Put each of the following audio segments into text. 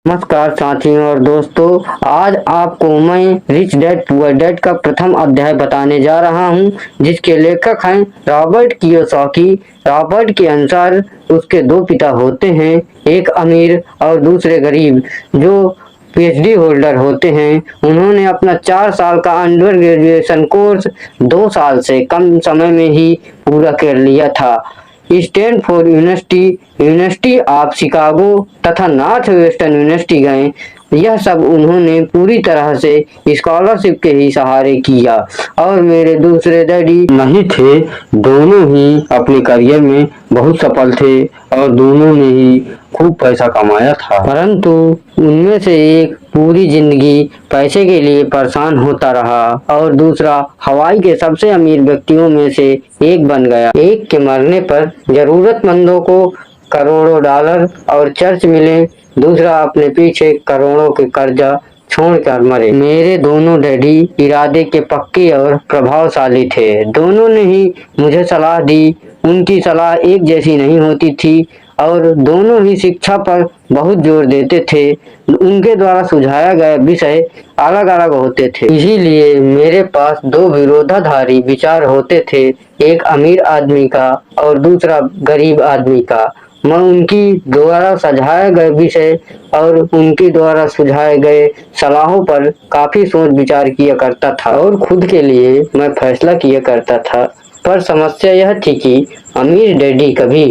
नमस्कार साथियों और दोस्तों। आज आपको मैं रिच डैड पुअर डैड का प्रथम अध्याय बताने जा रहा हूं, जिसके लेखक हैं रॉबर्ट कियोसाकी। रॉबर्ट के अनुसार उसके दो पिता होते हैं, एक अमीर और दूसरे गरीब, जो पीएचडी होल्डर होते हैं। उन्होंने अपना 4 साल का अंडर ग्रेजुएशन कोर्स 2 साल से कम समय में ही पूरा कर लिया था। Stanford university, university of Chicago तथा नॉर्थ वेस्टर्न यूनिवर्सिटी गए। यह सब उन्होंने पूरी तरह से स्कॉलरशिप के ही सहारे किया। और मेरे दूसरे डैडी नहीं थे, दोनों ही अपने करियर में बहुत सफल थे और दोनों ने ही खूब पैसा कमाया था, परंतु उनमें से एक पूरी जिंदगी पैसे के लिए परेशान होता रहा और दूसरा हवाई के सबसे अमीर व्यक्तियों में से एक बन गया। एक के मरने पर जरूरतमंदों को करोड़ों डॉलर और चर्च मिले, दूसरा अपने पीछे करोड़ों के कर्जा छोड़कर मरे। मेरे दोनों डैडी इरादे के पक्के और प्रभावशाली थे। दोनों ने ही मुझे सलाह दी। उनकी सलाह एक जैसी नहीं होती थी और दोनों ही शिक्षा पर बहुत जोर देते थे। उनके द्वारा सुझाया गया विषय अलग अलग होते थे, इसीलिए मेरे पास दो विरोधाधारी विचार होते थे, एक अमीर आदमी का और दूसरा गरीब आदमी का। मैं उनकी द्वारा सुझाए गए विषय और उनके द्वारा सुझाए गए सलाहों पर काफी सोच विचार किया करता था और खुद के लिए मैं फैसला किया करता था। पर समस्या यह थी कि अमीर डैडी कभी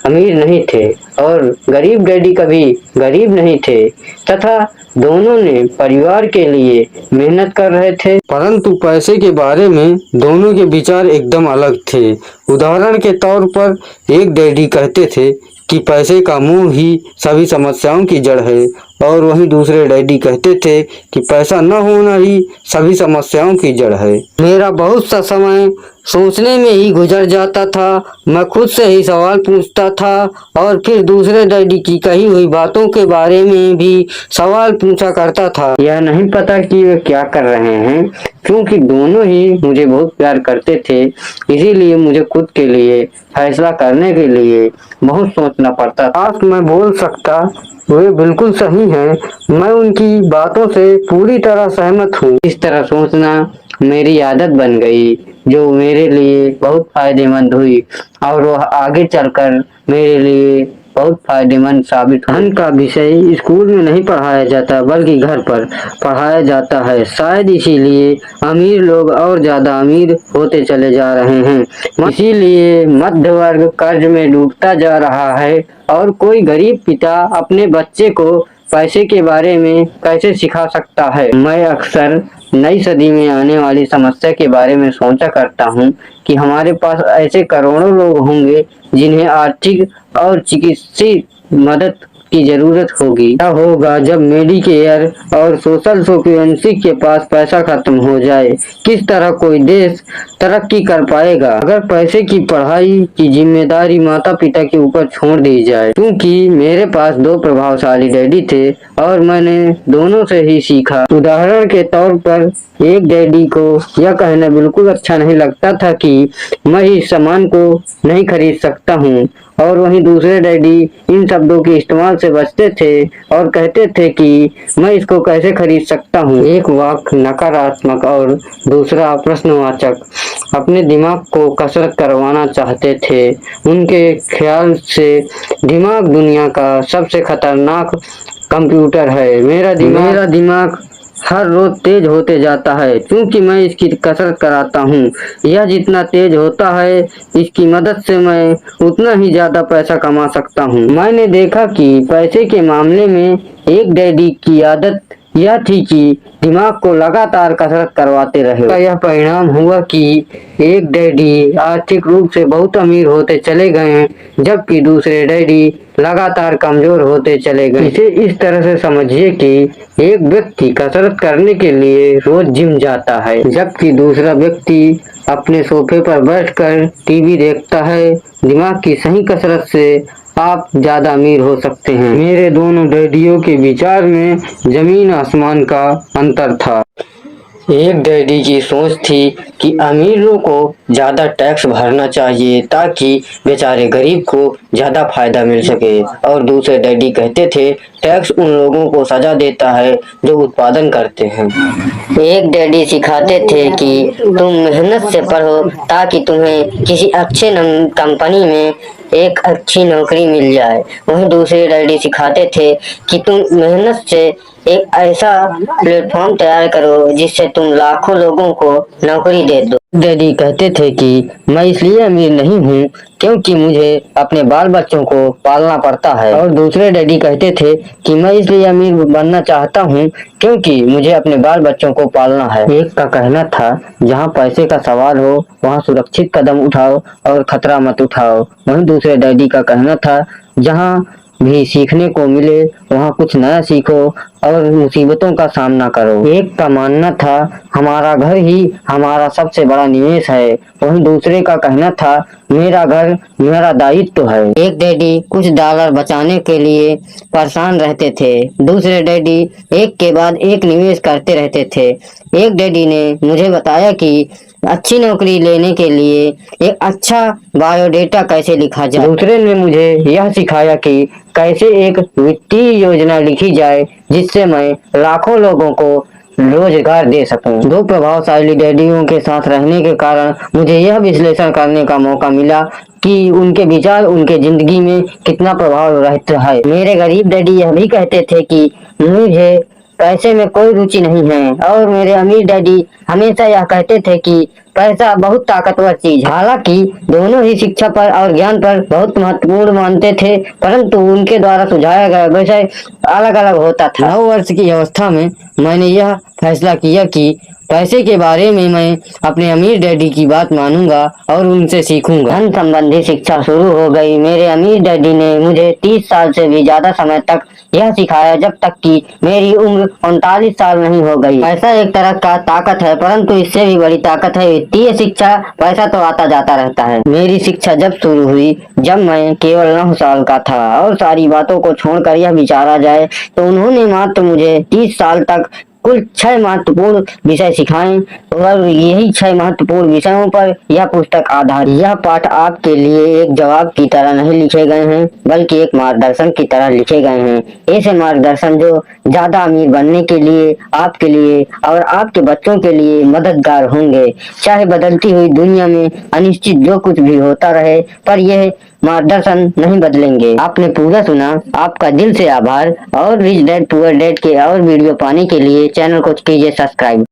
अमीर नहीं थे और गरीब डैडी कभी गरीब नहीं थे, तथा दोनों ने परिवार के लिए मेहनत कर रहे थे, परंतु पैसे के बारे में दोनों के विचार एकदम अलग थे। उदाहरण के तौर पर एक डैडी कहते थे कि पैसे का मुंह ही सभी समस्याओं की जड़ है, और वहीं दूसरे डैडी कहते थे कि पैसा न होना ही सभी समस्याओं की जड़ है। मेरा बहुत सा समय सोचने में ही गुजर जाता था। मैं खुद से ही सवाल पूछता था और फिर दूसरे डैडी की कही हुई बातों के बारे में भी सवाल पूछा करता था। यह नहीं पता कि वे क्या कर रहे हैं, क्योंकि दोनों ही मुझे बहुत प्यार करते थे, इसीलिए मुझे खुद के लिए फैसला करने के लिए बहुत सोचना पड़ता था। आज मैं बोल सकता वे बिल्कुल सही हैं, मैं उनकी बातों से पूरी तरह सहमत हूँ। इस तरह सोचना मेरी आदत बन गई, जो मेरे लिए बहुत फायदेमंद हुई और वह आगे चलकर मेरे लिए बहुत फायदेमंद साबित हुई। धन का विषय स्कूल में नहीं पढ़ाया जाता, बल्कि घर पर पढ़ाया जाता है। शायद इसीलिए अमीर लोग और ज्यादा अमीर होते चले जा रहे हैं, इसीलिए मध्य वर्ग कर्ज में डूबता जा रहा है और कोई गरीब पिता अपने बच्चे को पैसे के बारे में कैसे सिखा सकता है। मैं अक्सर नई सदी में आने वाली समस्या के बारे में सोचा करता हूँ कि हमारे पास ऐसे करोड़ों लोग होंगे जिन्हें आर्थिक और चिकित्सीय मदद की जरूरत होगी। क्या होगा जब मेडिकेयर और सोशल सिक्योरिटी के पास पैसा खत्म हो जाए? किस तरह कोई देश तरक्की कर पाएगा अगर पैसे की पढ़ाई की जिम्मेदारी माता पिता के ऊपर छोड़ दी जाए? क्योंकि मेरे पास दो प्रभावशाली डैडी थे और मैंने दोनों से ही सीखा। उदाहरण के तौर पर एक डैडी को यह कहना बिल्कुल अच्छा नहीं लगता था कि मैं इस सामान को नहीं खरीद सकता हूँ, और वहीं दूसरे डैडी इन शब्दों के इस्तेमाल से बचते थे और कहते थे कि मैं इसको कैसे खरीद सकता हूँ। एक वाक्य नकारात्मक और दूसरा प्रश्नवाचक। अपने दिमाग को कसरत करवाना चाहते थे। उनके ख्याल से दिमाग दुनिया का सबसे खतरनाक कंप्यूटर है। मेरा दिमाग हर रोज तेज होते जाता है क्योंकि मैं इसकी कसरत कराता हूँ। यह जितना तेज होता है, इसकी मदद से मैं उतना ही ज्यादा पैसा कमा सकता हूँ। मैंने देखा कि पैसे के मामले में एक डैडी की आदत यह थी कि दिमाग को लगातार कसरत करवाते रहे। यह परिणाम हुआ कि एक डैडी आर्थिक रूप से बहुत अमीर होते चले गए, जबकि दूसरे डैडी लगातार कमजोर होते चले गए। इसे इस तरह से समझिए कि एक व्यक्ति कसरत करने के लिए रोज जिम जाता है, जबकि दूसरा व्यक्ति अपने सोफे पर बैठकर टीवी देखता है। दिमाग की सही कसरत से आप ज्यादा अमीर हो सकते हैं। मेरे दोनों डैडियों के विचार में जमीन आसमान का अंतर था। एक डैडी की सोच थी कि अमीरों को ज्यादा टैक्स भरना चाहिए ताकि बेचारे गरीब को ज्यादा फायदा मिल सके, और दूसरे डैडी कहते थे टैक्स उन लोगों को सजा देता है जो उत्पादन करते हैं। एक डैडी सिखाते थे कि तुम मेहनत से पढ़ो ताकि तुम्हें किसी अच्छे कंपनी में एक अच्छी नौकरी मिल जाए। वहीं दूसरे डैडी सिखाते थे कि तुम मेहनत से एक ऐसा प्लेटफॉर्म तैयार करो जिससे तुम लाखों लोगों को नौकरी दे दो। डैडी कहते थे कि मैं इसलिए अमीर नहीं हूँ क्योंकि मुझे अपने बाल बच्चों को पालना पड़ता है, और दूसरे डैडी कहते थे कि मैं इसलिए अमीर बनना चाहता हूँ क्योंकि मुझे अपने बाल बच्चों को पालना है। एक का कहना था जहाँ पैसे का सवाल हो वहाँ सुरक्षित कदम उठाओ और खतरा मत उठाओ। वहीं दूसरे डैडी का कहना था जहाँ भी सीखने को मिले वहाँ कुछ नया सीखो और मुसीबतों का सामना करो। एक का मानना था हमारा घर ही हमारा सबसे बड़ा निवेश है। वहीं दूसरे का कहना था मेरा घर मेरा दायित्व है। एक डैडी कुछ डॉलर बचाने के लिए परेशान रहते थे, दूसरे डैडी एक के बाद एक निवेश करते रहते थे। एक डैडी ने मुझे बताया कि अच्छी नौकरी लेने के लिए एक अच्छा बायोडेटा कैसे लिखा जाए। दूसरे ने मुझे यह सिखाया कि कैसे एक वित्तीय योजना लिखी जाए जिससे मैं लाखों लोगों को रोजगार दे सकूं। दो प्रभावशाली डैडियों के साथ रहने के कारण मुझे यह विश्लेषण करने का मौका मिला कि उनके विचार उनके जिंदगी में कितना प्रभाव रहता है। मेरे गरीब डैडी यह भी कहते थे कि मुझे पैसे में कोई रुचि नहीं है, और मेरे अमीर डैडी हमेशा यह कहते थे कि पैसा बहुत ताकतवर चीज। हालांकि दोनों ही शिक्षा पर और ज्ञान पर बहुत महत्वपूर्ण मानते थे, परंतु उनके द्वारा सुझाया गया विषय अलग अलग होता था। 9 वर्ष की अवस्था में मैंने यह फैसला किया कि पैसे के बारे में मैं अपने अमीर डैडी की बात मानूंगा और उनसे सीखूंगा। धन संबंधी शिक्षा शुरू हो गई। मेरे अमीर डैडी ने मुझे 30 साल से भी ज्यादा समय तक यह सिखाया जब तक कि मेरी उम्र 39 साल नहीं हो गई। पैसा एक तरह का ताकत है, परंतु इससे भी बड़ी ताकत है वित्तीय शिक्षा। पैसा तो आता जाता रहता है। मेरी शिक्षा जब शुरू हुई जब मैं केवल 9 साल का था, और सारी बातों को छोड़कर यह विचारा जाए तो उन्होंने मात्र मुझे 30 साल तक कुल 6 महत्वपूर्ण विषय सिखाएं, और यही 6 महत्वपूर्ण विषयों पर यह पुस्तक आधारित। यह पाठ आपके लिए एक जवाब की तरह नहीं लिखे गए हैं, बल्कि एक मार्गदर्शन की तरह लिखे गए हैं। ऐसे मार्गदर्शन जो ज्यादा अमीर बनने के लिए, आपके लिए और आपके बच्चों के लिए मददगार होंगे। चाहे बदलती हुई दुनिया में अनिश्चित जो कुछ भी होता रहे, पर यह मार्गदर्शन नहीं बदलेंगे। आपने पूरा सुना, आपका दिल से आभार। और रिच डैड पुअर डैड के और वीडियो पाने के लिए चैनल को कीजिए सब्सक्राइब।